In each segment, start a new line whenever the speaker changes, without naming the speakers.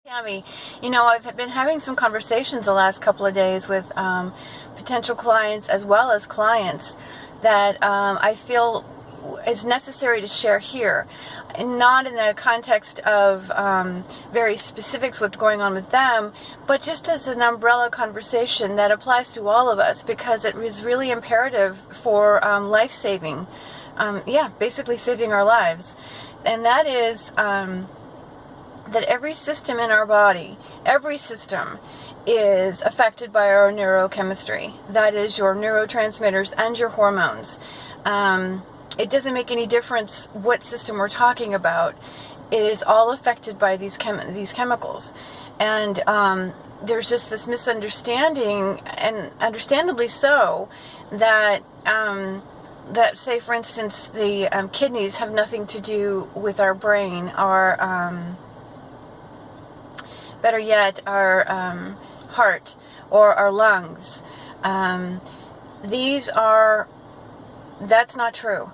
Tammy, I've been having some conversations the last couple of days with potential clients as well as clients that I feel is necessary to share here, and not in the context of very specifics what's going on with them, but just as an umbrella conversation that applies to all of us, because it is really imperative for life-saving, basically saving our lives. And that is that every system in our body, every system is affected by our neurochemistry. That is your neurotransmitters and your hormones. It doesn't make any difference what system we're talking about. It is all affected by these chemicals. And there's just this misunderstanding, and understandably so, that say, for instance, the kidneys have nothing to do with our brain, our better yet, our heart or our lungs. That's not true.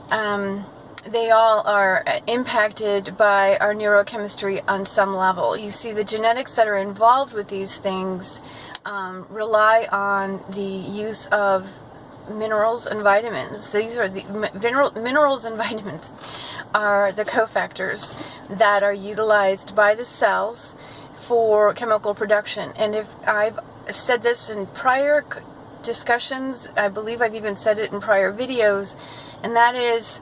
They all are impacted by our neurochemistry on some level. You see, the genetics that are involved with these things rely on the use of minerals and vitamins. These are the minerals and vitamins are the cofactors that are utilized by the cells for chemical production. And if I've said this in prior discussions, I believe I've even said it in prior videos, and that is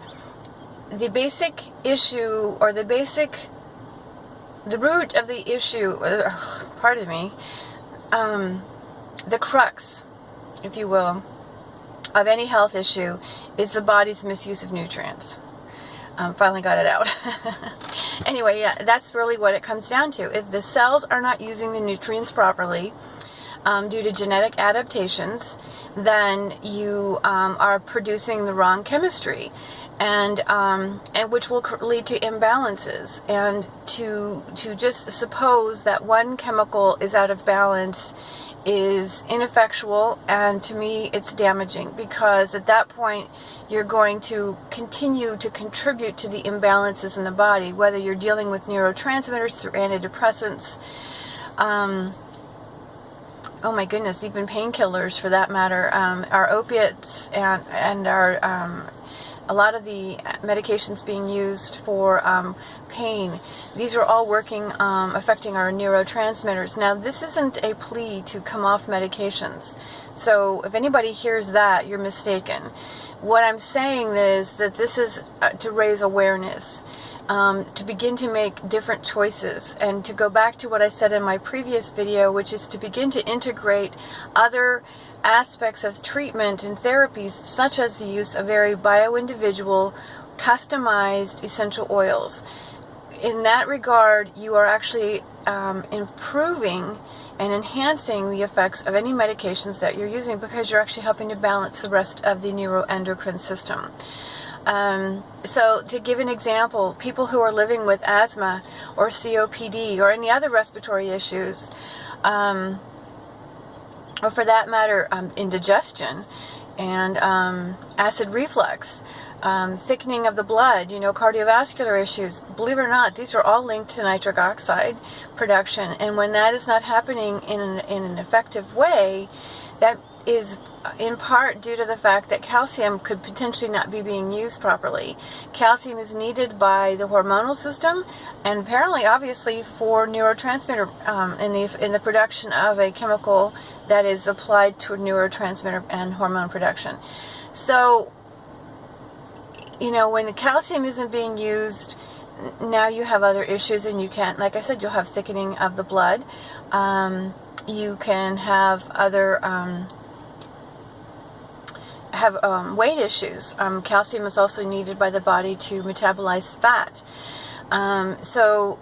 the basic issue, or the root of the issue, pardon me, the crux, if you will, of any health issue is the body's misuse of nutrients. Finally got it out. Anyway, that's really what it comes down to. If the cells are not using the nutrients properly due to genetic adaptations, then you are producing the wrong chemistry, and which will lead to imbalances. And to just suppose that one chemical is out of balance is ineffectual, and to me it's damaging, because at that point you're going to continue to contribute to the imbalances in the body, whether you're dealing with neurotransmitters through antidepressants, oh my goodness, even painkillers for that matter, our opiates, and our a lot of the medications being used for pain. These are all working, affecting our neurotransmitters. Now, this isn't a plea to come off medications. So if anybody hears that, you're mistaken. What I'm saying is that this is to raise awareness, to begin to make different choices, and to go back to what I said in my previous video, which is to begin to integrate other aspects of treatment and therapies, such as the use of very bio-individual, customized essential oils. In that regard, you are actually improving and enhancing the effects of any medications that you're using, because you're actually helping to balance the rest of the neuroendocrine system. So to give an example, people who are living with asthma or COPD or any other respiratory issues, or for that matter, indigestion and acid reflux, thickening of the blood, cardiovascular issues. Believe it or not, these are all linked to nitric oxide production. And when that is not happening in an effective way, that is in part due to the fact that calcium could potentially not be being used properly. Calcium is needed by the hormonal system, and apparently, obviously, for neurotransmitter in the production of a chemical that is applied to a neurotransmitter and hormone production. So, when the calcium isn't being used, now you have other issues, and you can't, like I said, you'll have thickening of the blood. You can have other weight issues. Calcium is also needed by the body to metabolize fat. So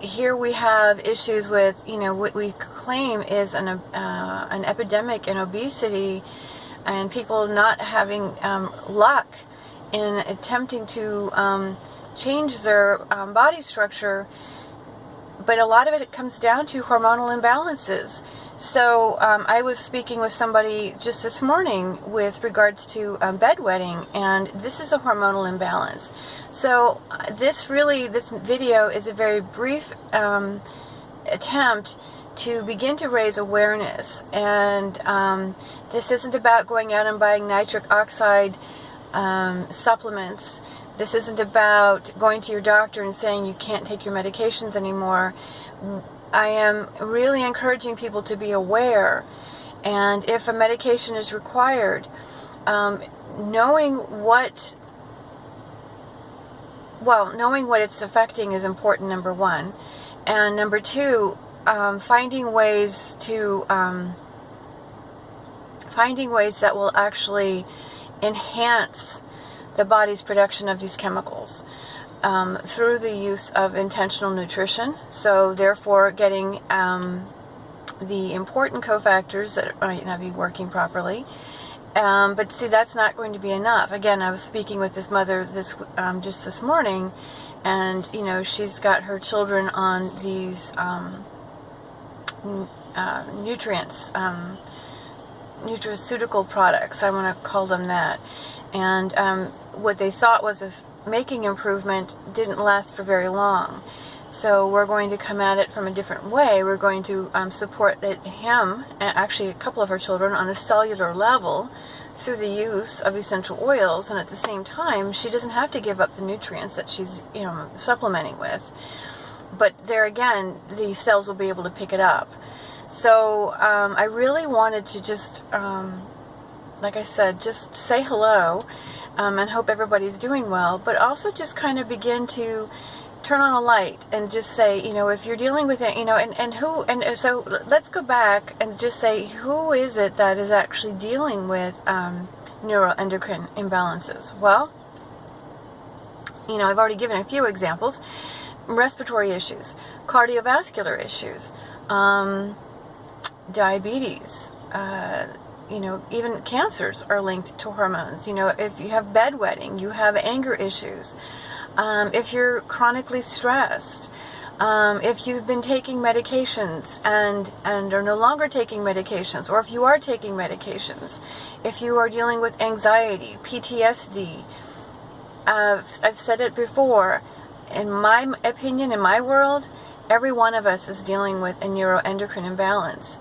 here we have issues with, what we claim is an epidemic in obesity, and people not having luck in attempting to change their body structure. But a lot of it comes down to hormonal imbalances. So I was speaking with somebody just this morning with regards to bedwetting, and this is a hormonal imbalance. So this video is a very brief attempt to begin to raise awareness. And this isn't about going out and buying nitric oxide supplements. This isn't about going to your doctor and saying you can't take your medications anymore. I am really encouraging people to be aware, and if a medication is required, knowing what it's affecting is important, number one. And number two, finding ways that will actually enhance the body's production of these chemicals through the use of intentional nutrition. So therefore getting the important cofactors that might not be working properly. But see, that's not going to be enough. Again, I was speaking with this mother just this morning, and she's got her children on these nutraceutical products, I want to call them that. And what they thought was making improvement didn't last for very long. So we're going to come at it from a different way. We're going to support him, and actually a couple of her children, on a cellular level through the use of essential oils, and at the same time she doesn't have to give up the nutrients that she's supplementing with. But there again, the cells will be able to pick it up. So I really wanted to just, like I said, just say hello and hope everybody's doing well, but also just kind of begin to turn on a light and just say, if you're dealing with it, and so let's go back and just say, who is it that is actually dealing with neuroendocrine imbalances? Well, I've already given a few examples. Respiratory issues, cardiovascular issues, diabetes, even cancers are linked to hormones. If you have bedwetting, you have anger issues. If you're chronically stressed, if you've been taking medications and are no longer taking medications, or if you are taking medications, if you are dealing with anxiety, PTSD, I've said it before, in my opinion, in my world, every one of us is dealing with a neuroendocrine imbalance.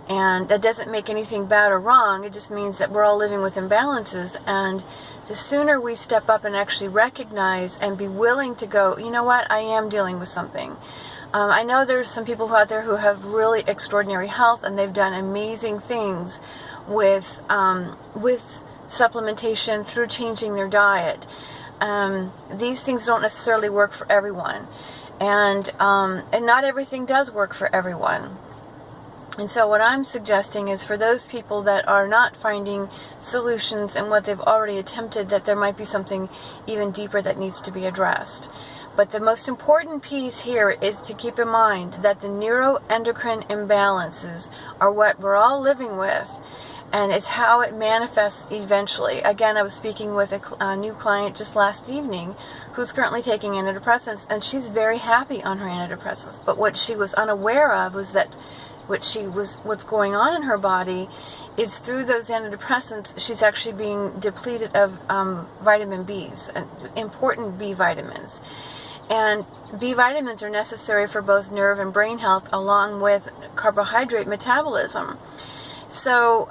And that doesn't make anything bad or wrong. It just means that we're all living with imbalances. And the sooner we step up and actually recognize and be willing to go, you know what, I am dealing with something. I know there's some people out there who have really extraordinary health, and they've done amazing things with supplementation through changing their diet. These things don't necessarily work for everyone. And not everything does work for everyone. And so what I'm suggesting is, for those people that are not finding solutions in what they've already attempted, that there might be something even deeper that needs to be addressed. But the most important piece here is to keep in mind that the neuroendocrine imbalances are what we're all living with, and it's how it manifests eventually. Again, I was speaking with a new client just last evening who's currently taking antidepressants, and she's very happy on her antidepressants. But what she was unaware of was that what's going on in her body is, through those antidepressants, she's actually being depleted of vitamin B's, important B vitamins. And B vitamins are necessary for both nerve and brain health, along with carbohydrate metabolism. So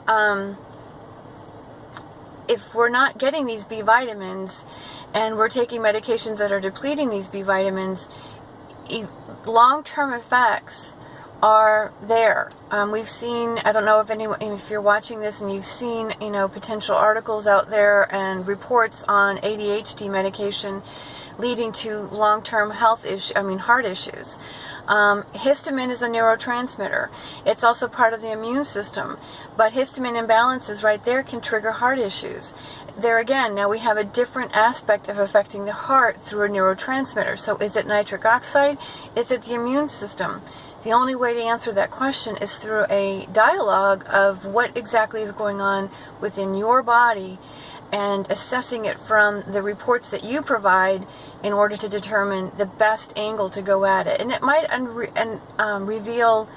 if we're not getting these B vitamins and we're taking medications that are depleting these B vitamins, long-term effects are there. We've seen, I don't know if you're watching this and you've seen, potential articles out there and reports on ADHD medication leading to long-term heart issues. Histamine is a neurotransmitter. It's also part of the immune system, but histamine imbalances right there can trigger heart issues. There again, now we have a different aspect of affecting the heart through a neurotransmitter. So is it nitric oxide? Is it the immune system? The only way to answer that question is through a dialogue of what exactly is going on within your body, and assessing it from the reports that you provide in order to determine the best angle to go at it. And it might reveal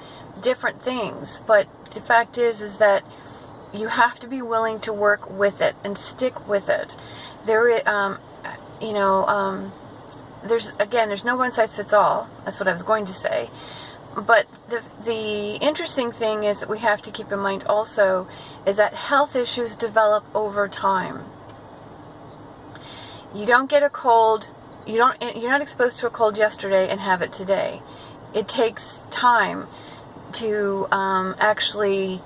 different things, but the fact is that you have to be willing to work with it and stick with it. There's no one size fits all. That's what I was going to say. But the interesting thing is that we have to keep in mind also is that health issues develop over time. You don't get a cold, you're not exposed to a cold yesterday and have it today. It takes time to actually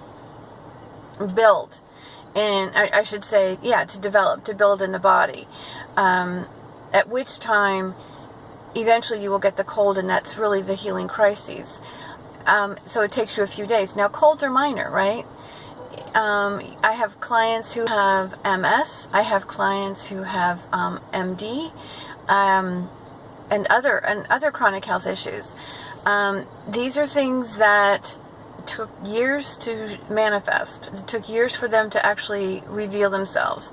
build, and I should say, to develop, to build in the body. At which time, eventually you will get the cold, and that's really the healing crises. So it takes you a few days. Now, colds are minor, right? I have clients who have MS. I have clients who have MD, and other chronic health issues. These are things that took years to manifest. It took years for them to actually reveal themselves.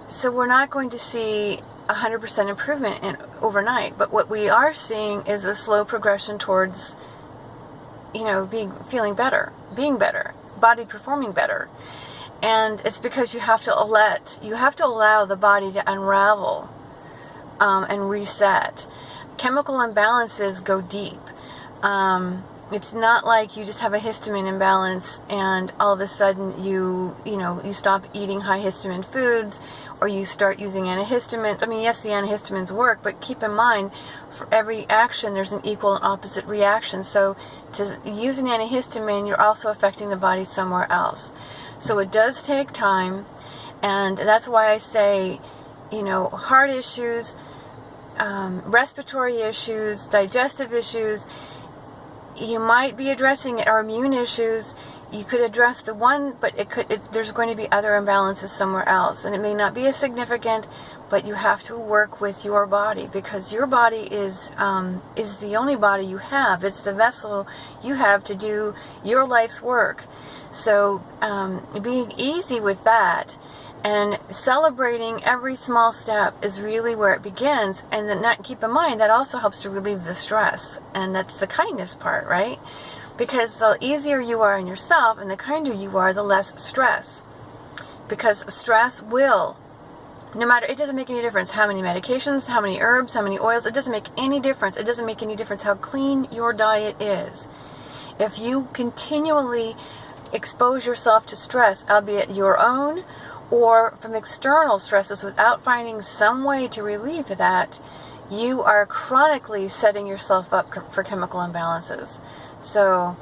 So we're not going to see 100% improvement overnight, but what we are seeing is a slow progression towards, feeling better, being better, body performing better. And it's because you have to allow the body to unravel and reset. Chemical imbalances go deep. It's not like you just have a histamine imbalance and all of a sudden you stop eating high histamine foods, or you start using antihistamines. I mean, yes, the antihistamines work, but keep in mind, for every action there's an equal and opposite reaction. So to use an antihistamine, you're also affecting the body somewhere else. So it does take time, and that's why I say, heart issues, respiratory issues, digestive issues, you might be addressing it, or immune issues. You could address the one, but there's going to be other imbalances somewhere else, and it may not be as significant, but you have to work with your body, because your body is the only body you have. It's the vessel you have to do your life's work. So being easy with that and celebrating every small step is really where it begins. And then keep in mind, that also helps to relieve the stress. And that's the kindness part, right? Because the easier you are on yourself and the kinder you are, the less stress. Because stress will, it doesn't make any difference how many medications, how many herbs, how many oils, it doesn't make any difference. It doesn't make any difference how clean your diet is. If you continually expose yourself to stress, albeit your own, or from external stresses, without finding some way to relieve that, you are chronically setting yourself up for chemical imbalances. So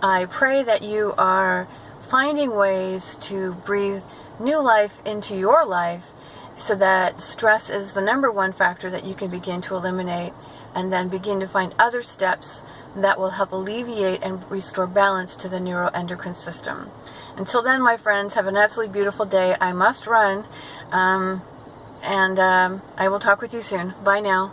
I pray that you are finding ways to breathe new life into your life, so that stress is the number one factor that you can begin to eliminate, and then begin to find other steps that will help alleviate and restore balance to the neuroendocrine system. Until then, my friends, have an absolutely beautiful day. I must run, and I will talk with you soon. Bye now.